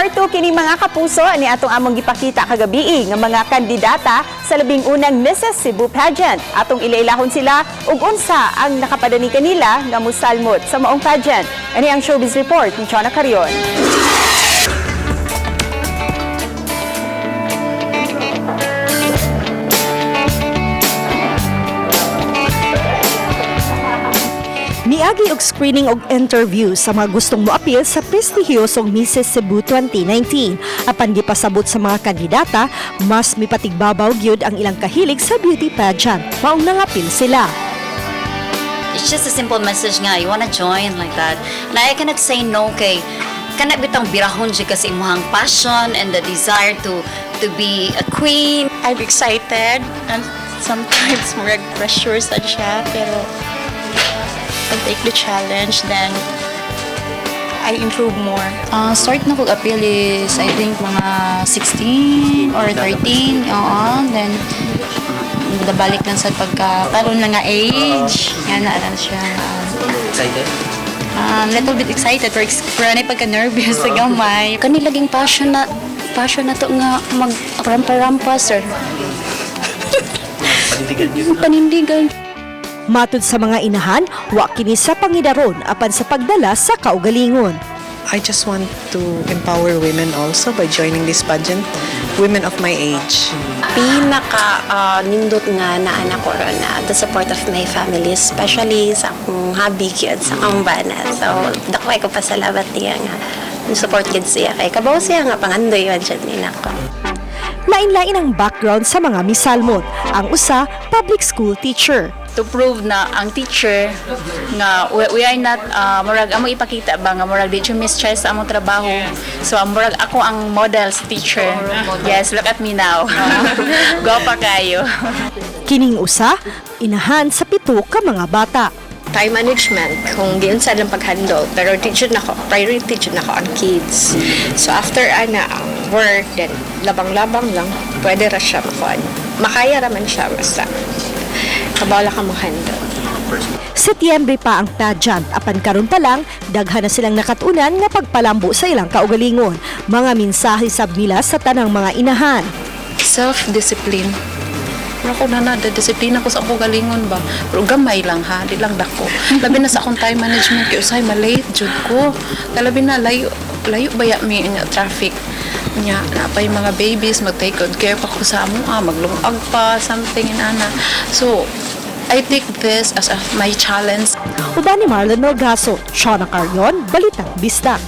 Part 2 kini mga kapuso ni atong among gipakita kagabi nga mga kandidata sa labing unang Mrs. Cebu pageant. Atong ilailahon sila ug unsa ang nakapadani kanila nga musalmot sa maong pageant. Ani ang showbiz report ni Chona Carion. Niagi og screening og interview sa mga gustong moapil sa prestihiyosong Mrs. Cebu 2019. Apan gipasabot sa mga kandidata, mas mipatigbabaw gyud ang ilang kahilig sa beauty pageant. Maong nangapil sila. It's just a simple message nga, you wanna join like that. Na I cannot say no kay kana bitang birahon siya kasi imuhang passion and the desire to be a queen. I'm excited and sometimes more pressure sad siya, pero I take the challenge, then I improve more. Start na kong appeal is I think mga 16 or 13. Then nabalik lang sa pagkakaroon lang nga age. Yan na lang siya. Excited? Little bit excited pero na pagka-nervous sa gamay. Kani laging passion na to nga mag-rampa-rampa, sir. Panindigan yun. Panindigan. Matud sa mga inahan, wa kini sa pangidaron apan sa pagdala sa kaugalingon. I just want to empower women also by joining this pageant, women of my age. Nindot nga na anak ko na the support of my family, especially sa akong hubby at sa akong bana. So, dakway ko pasalamat niya nga support kid siya kay kabaw siya nga pangandoy man siya nila ko. Lain-lain ang background sa mga misalmot. Ang usa, public school teacher. To prove na ang teacher nga we are not murag amo ipakita ba nga murag di mistress sa among trabaho, so murag ako ang model sa teacher. Yes, look at me now. Go pa kayo. Kining usa, inahan sa 7 ka mga bata. Time management, kung giyon sa lang pag-handle, pero priority jud nako ang kids. So after ang work, then labang-labang lang, pwede ra siya makaya raman siya basta. Kabala ka mag-handle. Setyembre pa ang pageant, apan karon pa lang, daghan na silang nakatunan nga pagpalambo sa ilang kaugalingon. Mga mensahe sab nila sa tanang mga inahan. Self-discipline. Ako na disiplina ko sa akong galingon ba. Pero gamay lang ha, di lang dako. Labi na sa akong time management, kaya usay malate jud ko. Labi na layo baya mi nga traffic. Nya na pa yung mga babies, mag-take good care pa ko sa amo, maglungag pa, something inana. So, I take this as my challenge. Uban ni Marlon Melgaso, Chona Carion, Balitang Bisdak.